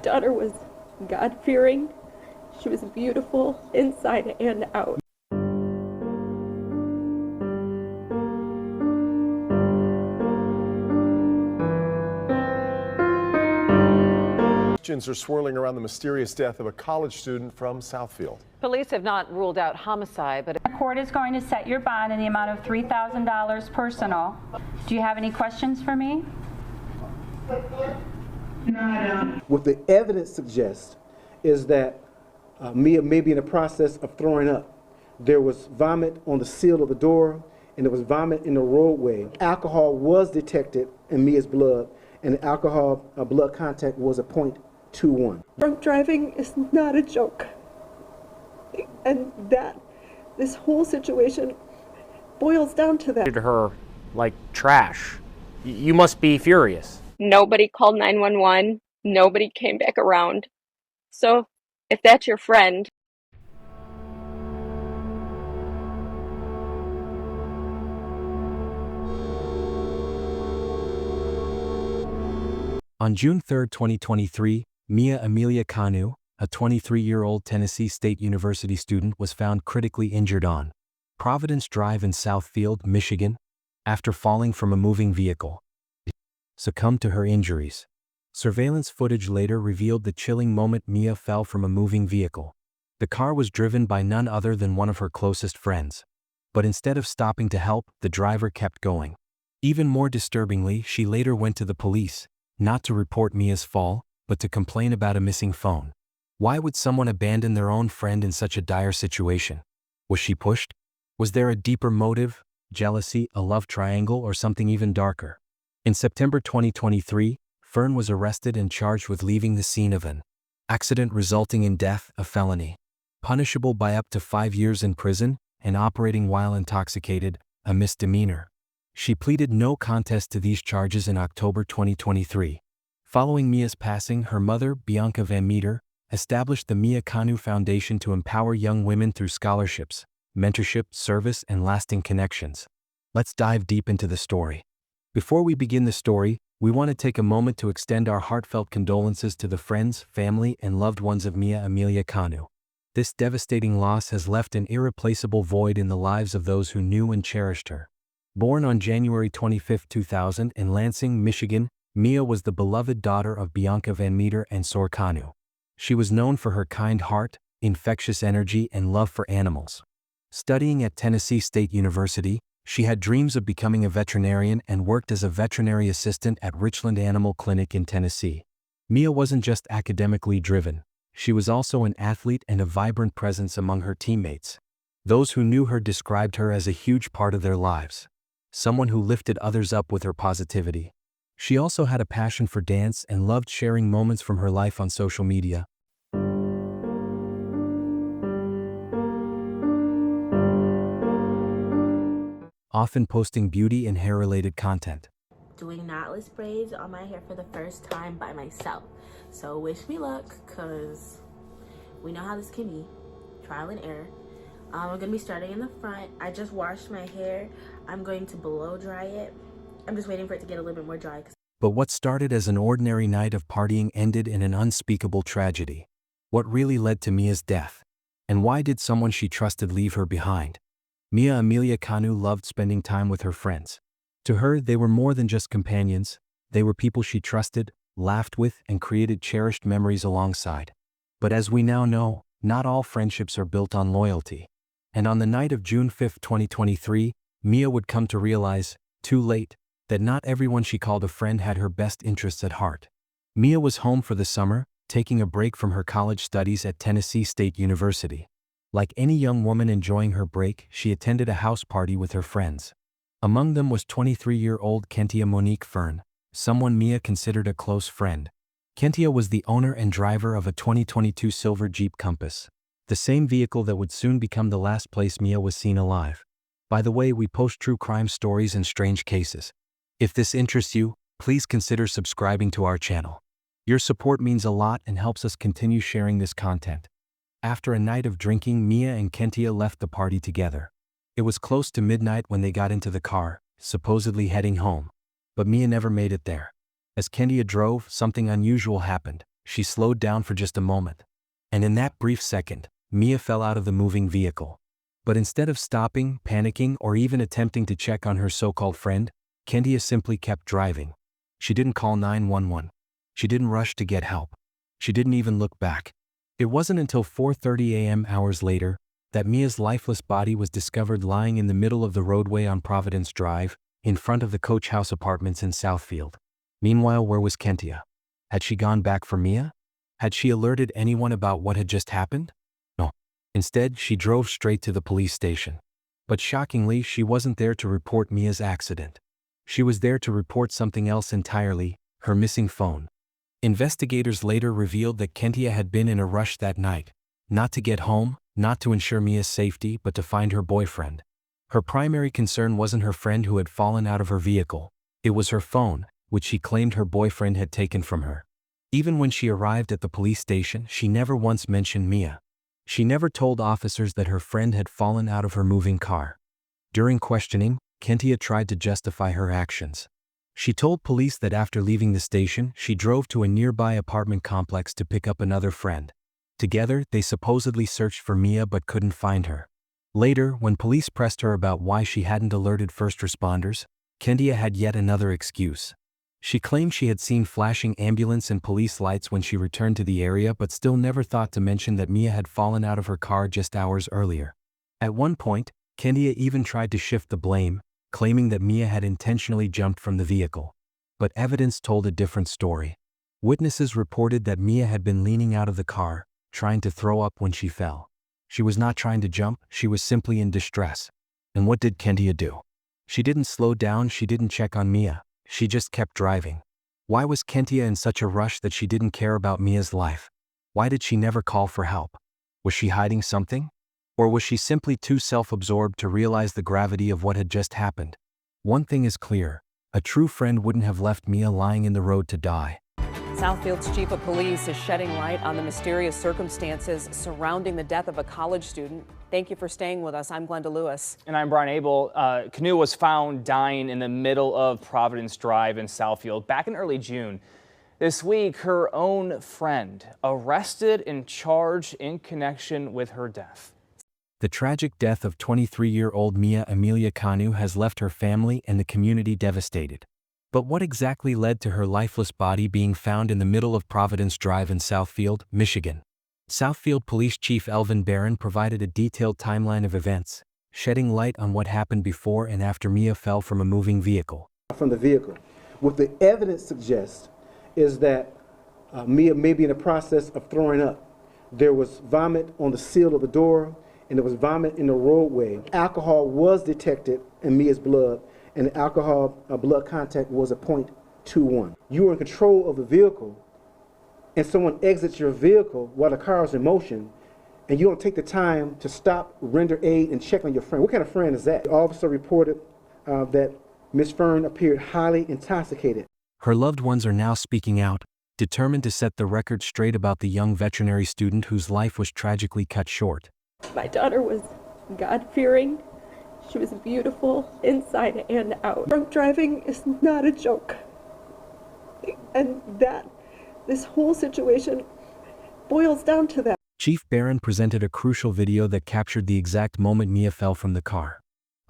daughter was God-fearing. She was beautiful inside and out. Questions are swirling around the mysterious death of a college student from Southfield. Police have not ruled out homicide, but the court is going to set your bond in the amount of $3,000 personal. Do you have any questions for me? No, I don't. What the evidence suggests is that Mia may be in the process of throwing up. There was vomit on the seal of the door, and there was vomit in the roadway. Alcohol was detected in Mia's blood, and the alcohol blood contact was a 0.21. Drunk driving is not a joke. And this whole situation boils down to that. Her like trash. You must be furious. Nobody called 911. Nobody came back around. So if that's your friend. On June 3, 2023, Mia Amelia Kanu, a 23-year-old Tennessee State University student, was found critically injured on Providence Drive in Southfield, Michigan, after falling from a moving vehicle. Succumbed to her injuries. Surveillance footage later revealed the chilling moment Mia fell from a moving vehicle. The car was driven by none other than one of her closest friends. But instead of stopping to help, the driver kept going. Even more disturbingly, she later went to the police, not to report Mia's fall, but to complain about a missing phone. Why would someone abandon their own friend in such a dire situation? Was she pushed? Was there a deeper motive, jealousy, a love triangle, or something even darker? In September 2023, Fern was arrested and charged with leaving the scene of an accident resulting in death, a felony, punishable by up to 5 years in prison, and operating while intoxicated, a misdemeanor. She pleaded no contest to these charges in October 2023. Following Mia's passing, her mother, Bianca Van Meter, established the Mia Kanu Foundation to empower young women through scholarships, mentorship, service, and lasting connections. Let's dive deep into the story. Before we begin the story, we want to take a moment to extend our heartfelt condolences to the friends, family, and loved ones of Mia Amelia Kanu. This devastating loss has left an irreplaceable void in the lives of those who knew and cherished her. Born on January 25, 2000 in Lansing, Michigan, Mia was the beloved daughter of Bianca Van Meter and Sor Kanu. She was known for her kind heart, infectious energy, and love for animals. Studying at Tennessee State University, she had dreams of becoming a veterinarian and worked as a veterinary assistant at Richland Animal Clinic in Tennessee. Mia wasn't just academically driven. She was also an athlete and a vibrant presence among her teammates. Those who knew her described her as a huge part of their lives. Someone who lifted others up with her positivity. She also had a passion for dance and loved sharing moments from her life on social media. Often posting beauty and hair-related content. Doing knotless braids on my hair for the first time by myself. So wish me luck, because we know how this can be. Trial and error. I'm going to be starting in the front. I just washed my hair. I'm going to blow dry it. I'm just waiting for it to get a little bit more dry. But what started as an ordinary night of partying ended in an unspeakable tragedy. What really led to Mia's death? And why did someone she trusted leave her behind? Mia Amelia Kanu loved spending time with her friends. To her, they were more than just companions. They were people she trusted, laughed with, and created cherished memories alongside. But as we now know, not all friendships are built on loyalty. And on the night of June 5, 2023, Mia would come to realize, too late, that not everyone she called a friend had her best interests at heart. Mia was home for the summer, taking a break from her college studies at Tennessee State University. Like any young woman enjoying her break, she attended a house party with her friends. Among them was 23-year-old Kentia Monique Fern, someone Mia considered a close friend. Kentia was the owner and driver of a 2022 silver Jeep Compass, the same vehicle that would soon become the last place Mia was seen alive. By the way, we post true crime stories and strange cases. If this interests you, please consider subscribing to our channel. Your support means a lot and helps us continue sharing this content. After a night of drinking, Mia and Kentia left the party together. It was close to midnight when they got into the car, supposedly heading home. But Mia never made it there. As Kentia drove, something unusual happened. She slowed down for just a moment. And in that brief second, Mia fell out of the moving vehicle. But instead of stopping, panicking, or even attempting to check on her so-called friend, Kentia simply kept driving. She didn't call 911. She didn't rush to get help. She didn't even look back. It wasn't until 4:30 a.m. hours later that Mia's lifeless body was discovered lying in the middle of the roadway on Providence Drive, in front of the Coach House Apartments in Southfield. Meanwhile, where was Kentia? Had she gone back for Mia? Had she alerted anyone about what had just happened? No. Instead, she drove straight to the police station. But shockingly, she wasn't there to report Mia's accident. She was there to report something else entirely, her missing phone. Investigators later revealed that Kentia had been in a rush that night, not to get home, not to ensure Mia's safety, but to find her boyfriend. Her primary concern wasn't her friend who had fallen out of her vehicle. It was her phone, which she claimed her boyfriend had taken from her. Even when she arrived at the police station, she never once mentioned Mia. She never told officers that her friend had fallen out of her moving car. During questioning, Kentia tried to justify her actions. She told police that after leaving the station, she drove to a nearby apartment complex to pick up another friend. Together, they supposedly searched for Mia but couldn't find her. Later, when police pressed her about why she hadn't alerted first responders, Kentia had yet another excuse. She claimed she had seen flashing ambulance and police lights when she returned to the area but still never thought to mention that Mia had fallen out of her car just hours earlier. At one point, Kentia even tried to shift the blame, claiming that Mia had intentionally jumped from the vehicle. But evidence told a different story. Witnesses reported that Mia had been leaning out of the car, trying to throw up when she fell. She was not trying to jump, she was simply in distress. And what did Kentia do? She didn't slow down, she didn't check on Mia. She just kept driving. Why was Kentia in such a rush that she didn't care about Mia's life? Why did she never call for help? Was she hiding something? Or was she simply too self-absorbed to realize the gravity of what had just happened? One thing is clear, a true friend wouldn't have left Mia lying in the road to die. Southfield's chief of police is shedding light on the mysterious circumstances surrounding the death of a college student. Thank you for staying with us. I'm Glenda Lewis. And I'm Brian Abel. Canoe was found dying in the middle of Providence Drive in Southfield back in early June. This week, her own friend arrested and charged in connection with her death. The tragic death of 23-year-old Mia Amelia Kanu has left her family and the community devastated. But what exactly led to her lifeless body being found in the middle of Providence Drive in Southfield, Michigan? Southfield Police Chief Elvin Barron provided a detailed timeline of events, shedding light on what happened before and after Mia fell from a moving vehicle. From the vehicle. What the evidence suggests is that Mia may be in the process of throwing up. There was vomit on the seal of the door, and there was vomit in the roadway. Alcohol was detected in Mia's blood, and the alcohol blood content was a 0.21. You were in control of the vehicle, and someone exits your vehicle while the car is in motion, and you don't take the time to stop, render aid, and check on your friend. What kind of friend is that? The officer reported that Ms. Fern appeared highly intoxicated. Her loved ones are now speaking out, determined to set the record straight about the young veterinary student whose life was tragically cut short. My daughter was God-fearing. She was beautiful inside and out. Drunk driving is not a joke. And this whole situation boils down to that. Chief Barron presented a crucial video that captured the exact moment Mia fell from the car.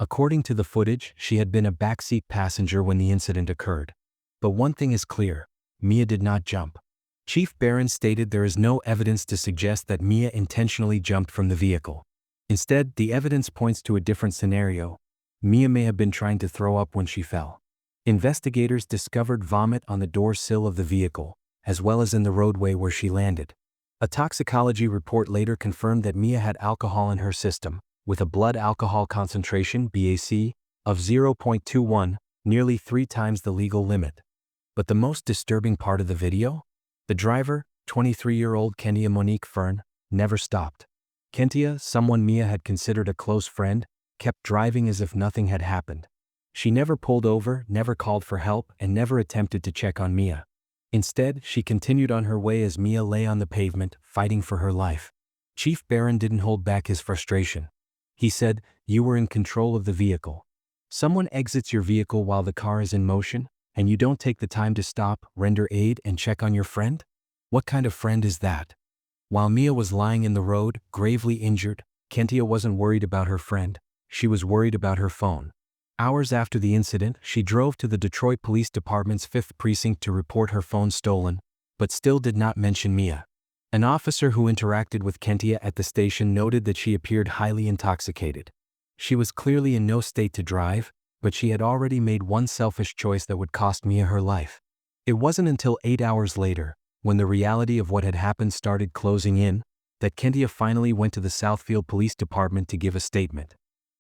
According to the footage, she had been a backseat passenger when the incident occurred. But one thing is clear, Mia did not jump. Chief Barron stated there is no evidence to suggest that Mia intentionally jumped from the vehicle. Instead, the evidence points to a different scenario. Mia may have been trying to throw up when she fell. Investigators discovered vomit on the door sill of the vehicle, as well as in the roadway where she landed. A toxicology report later confirmed that Mia had alcohol in her system, with a blood alcohol concentration (BAC) of 0.21, nearly 3 times the legal limit. But the most disturbing part of the video? The driver, 23-year-old Kentia Monique Fern, never stopped. Kentia, someone Mia had considered a close friend, kept driving as if nothing had happened. She never pulled over, never called for help, and never attempted to check on Mia. Instead, she continued on her way as Mia lay on the pavement, fighting for her life. Chief Barron didn't hold back his frustration. He said, "You were in control of the vehicle. Someone exits your vehicle while the car is in motion, and you don't take the time to stop, render aid, and check on your friend? What kind of friend is that? While Mia was lying in the road, gravely injured, Kentia wasn't worried about her friend. She was worried about her phone. Hours after the incident, she drove to the Detroit Police Department's 5th Precinct to report her phone stolen, but still did not mention Mia. An officer who interacted with Kentia at the station noted that she appeared highly intoxicated. She was clearly in no state to drive, but she had already made one selfish choice that would cost Mia her life. It wasn't until 8 hours later, when the reality of what had happened started closing in, that Kentia finally went to the Southfield Police Department to give a statement.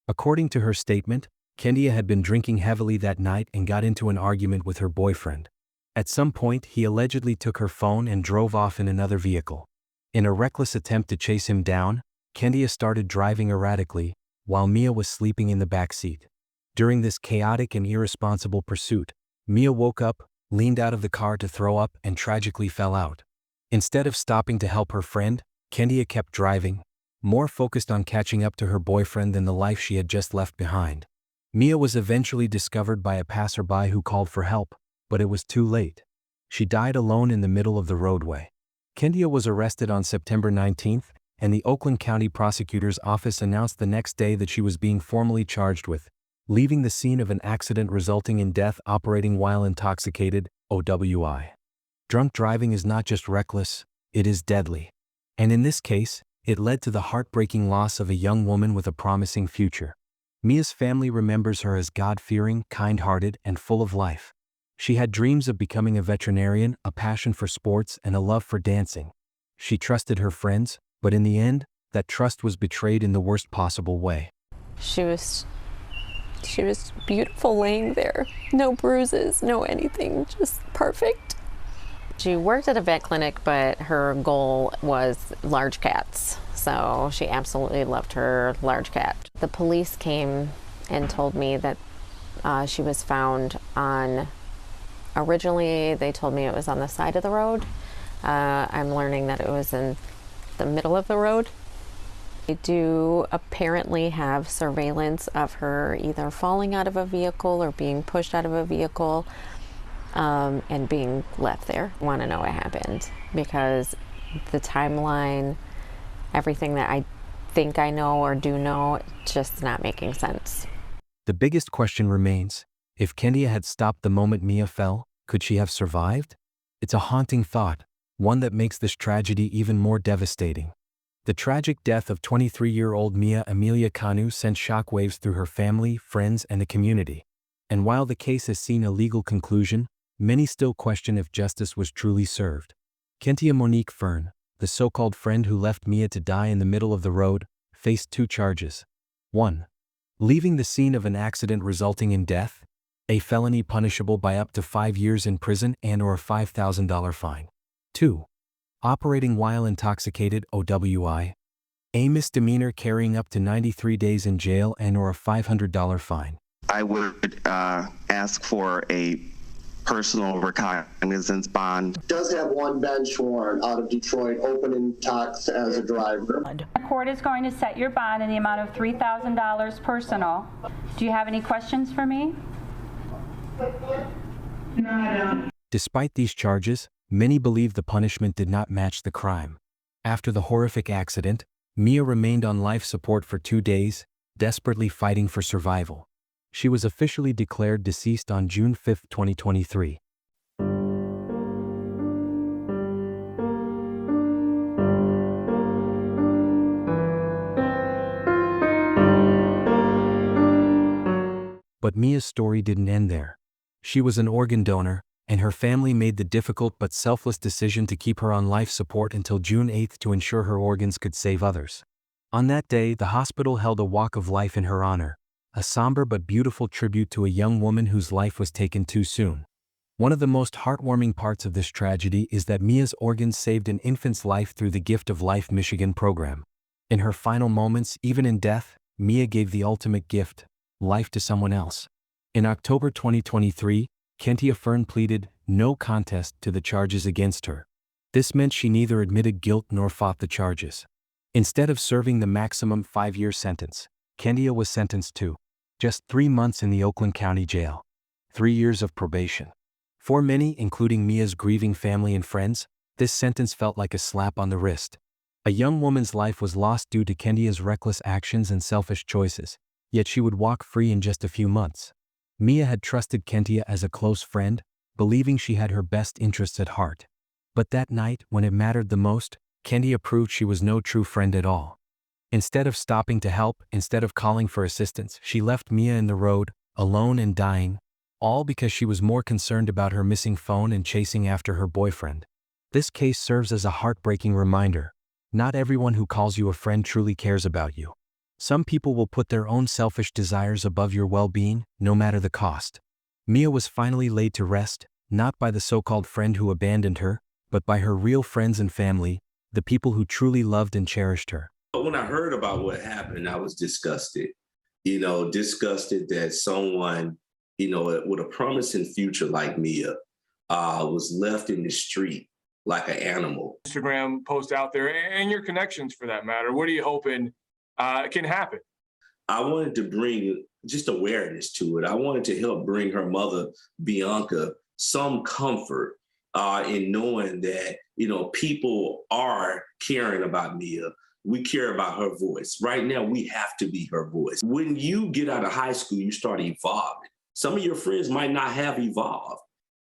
According to her statement, Kentia had been drinking heavily that night and got into an argument with her boyfriend. At some point, he allegedly took her phone and drove off in another vehicle. In a reckless attempt to chase him down, Kentia started driving erratically, while Mia was sleeping in the back seat. During this chaotic and irresponsible pursuit, Mia woke up, leaned out of the car to throw up, and tragically fell out. Instead of stopping to help her friend, Kentia kept driving, more focused on catching up to her boyfriend than the life she had just left behind. Mia was eventually discovered by a passerby who called for help, but it was too late. She died alone in the middle of the roadway. Kentia was arrested on September 19th, and the Oakland County Prosecutor's Office announced the next day that she was being formally charged with leaving the scene of an accident resulting in death operating while intoxicated, OWI. Drunk driving is not just reckless, it is deadly. And in this case, it led to the heartbreaking loss of a young woman with a promising future. Mia's family remembers her as God-fearing, kind-hearted, and full of life. She had dreams of becoming a veterinarian, a passion for sports, and a love for dancing. She trusted her friends, but in the end, that trust was betrayed in the worst possible way. She was beautiful laying there. No bruises, no anything, just perfect. She worked at a vet clinic, but her goal was large cats. So she absolutely loved her large cat. The police came and told me that she was found on, originally they told me it was on the side of the road. I'm learning that it was in the middle of the road. They do apparently have surveillance of her either falling out of a vehicle or being pushed out of a vehicle and being left there. I want to know what happened because the timeline, everything that I think I know or do know, just not making sense. The biggest question remains, if Kentia had stopped the moment Mia fell, could she have survived? It's a haunting thought, one that makes this tragedy even more devastating. The tragic death of 23-year-old Mia Amelia Kanu sent shockwaves through her family, friends, and the community. And while the case has seen a legal conclusion, many still question if justice was truly served. Kentia Monique Fern, the so-called friend who left Mia to die in the middle of the road, faced 2 charges. 1. Leaving the scene of an accident resulting in death, a felony punishable by up to 5 years in prison and/or a $5,000 fine. 2. Operating while intoxicated, OWI, a misdemeanor carrying up to 93 days in jail and/or a $500 fine. I would ask for a personal recognizance bond. Does have 1 bench warrant out of Detroit, open and tox as a driver. The court is going to set your bond in the amount of $3,000 personal. Do you have any questions for me? No, I don't. Despite these charges, many believe the punishment did not match the crime. After the horrific accident, Mia remained on life support for 2 days, desperately fighting for survival. She was officially declared deceased on June 5, 2023. But Mia's story didn't end there. She was an organ donor, and her family made the difficult but selfless decision to keep her on life support until June 8 to ensure her organs could save others. On that day, the hospital held a walk of life in her honor, a somber but beautiful tribute to a young woman whose life was taken too soon. One of the most heartwarming parts of this tragedy is that Mia's organs saved an infant's life through the Gift of Life Michigan program. In her final moments, even in death, Mia gave the ultimate gift, life to someone else. In October 2023, Kentia Fern pleaded no contest to the charges against her. This meant she neither admitted guilt nor fought the charges. Instead of serving the maximum 5-year sentence, Kentia was sentenced to just 3 months in the Oakland County Jail, 3 years of probation. For many, including Mia's grieving family and friends, This sentence felt like a slap on the wrist. A young woman's life was lost due to Kendia's reckless actions and selfish choices, yet she would walk free in just a few months. Mia had trusted Kendia as a close friend, believing she had her best interests at heart. But that night, when it mattered the most, Kendia proved she was no true friend at all. Instead of stopping to help, instead of calling for assistance, she left Mia in the road, alone and dying, all because she was more concerned about her missing phone and chasing after her boyfriend. This case serves as a heartbreaking reminder. Not everyone who calls you a friend truly cares about you. Some people will put their own selfish desires above your well-being, no matter the cost. Mia was finally laid to rest, not by the so-called friend who abandoned her, but by her real friends and family, the people who truly loved and cherished her. But when I heard about what happened, I was disgusted. Disgusted that someone, with a promising future like Mia, was left in the street like an animal. Instagram post out there and your connections for that matter. What are you hoping can happen? I wanted to bring just awareness to it. I wanted to help bring her mother, Bianca, some comfort in knowing that, people are caring about Mia. We care about her voice. Right now, we have to be her voice. When you get out of high school, you start evolving. Some of your friends might not have evolved.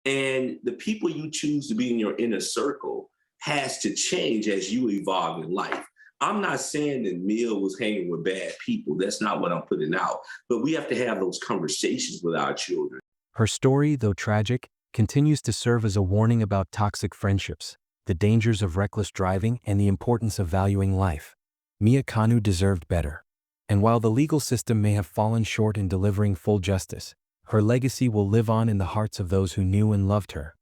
And the people you choose to be in your inner circle has to change as you evolve in life. I'm not saying that Mia was hanging with bad people. That's not what I'm putting out. But we have to have those conversations with our children. Her story, though tragic, continues to serve as a warning about toxic friendships, the dangers of reckless driving, and the importance of valuing life. Mia Kanu deserved better. And while the legal system may have fallen short in delivering full justice, her legacy will live on in the hearts of those who knew and loved her.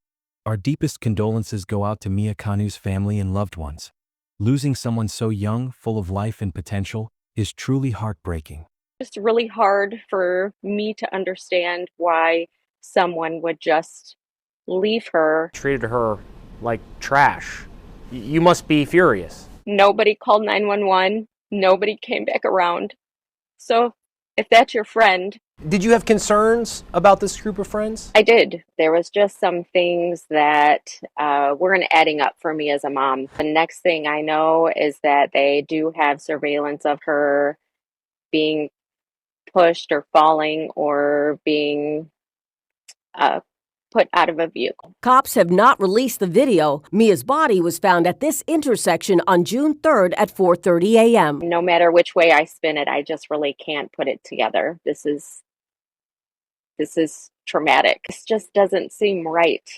Our deepest condolences go out to Mia Kanu's family and loved ones. Losing someone so young, full of life and potential, is truly heartbreaking. It's really hard for me to understand why someone would just leave her. Treated her like trash. You must be furious. Nobody called 911. Nobody came back around. So if that's your friend. Did you have concerns about this group of friends? I did. There was just some things that weren't adding up for me as a mom. The next thing I know is that they do have surveillance of her being pushed or falling or being put out of a vehicle. Cops have not released the video. Mia's body was found at this intersection on June 3rd at 4:30 a.m. No matter which way I spin it, I just really can't put it together. This is traumatic. This just doesn't seem right.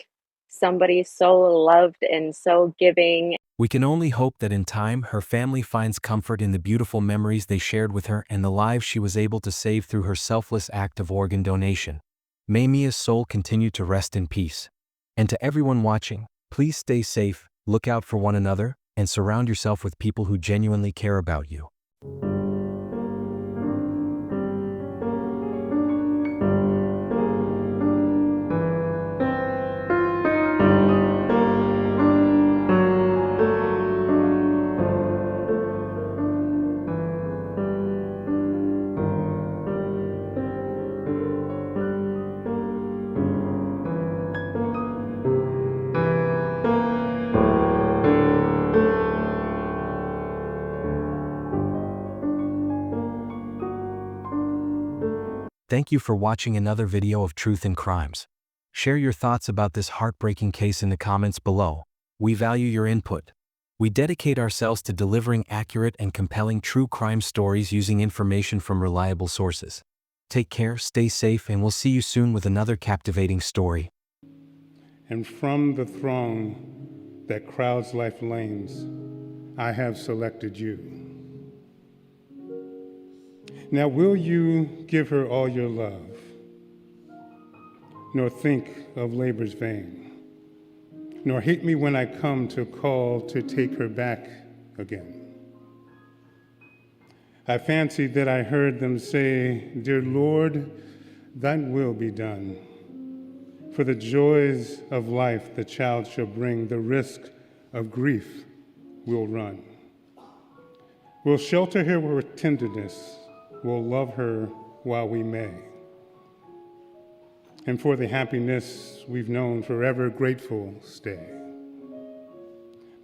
Somebody so loved and so giving. We can only hope that in time, her family finds comfort in the beautiful memories they shared with her and the lives she was able to save through her selfless act of organ donation. May Mia's soul continue to rest in peace. And to everyone watching, please stay safe, look out for one another, and surround yourself with people who genuinely care about you. Thank you for watching another video of Truth and Crimes. Share your thoughts about this heartbreaking case in the comments below. We value your input. We dedicate ourselves to delivering accurate and compelling true crime stories using information from reliable sources. Take care, stay safe, and we'll see you soon with another captivating story. And from the throng that crowds life lanes, I have selected you. Now will you give her all your love, nor think of labor's vain, nor hate me when I come to call to take her back again. I fancied that I heard them say, "Dear Lord, thy will be done." For the joys of life the child shall bring, the risk of grief will run. We'll shelter her with tenderness, we'll love her while we may. And for the happiness we've known, forever grateful stay.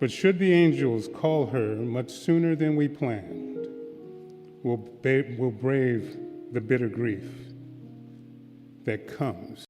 But should the angels call her much sooner than we planned, we'll brave the bitter grief that comes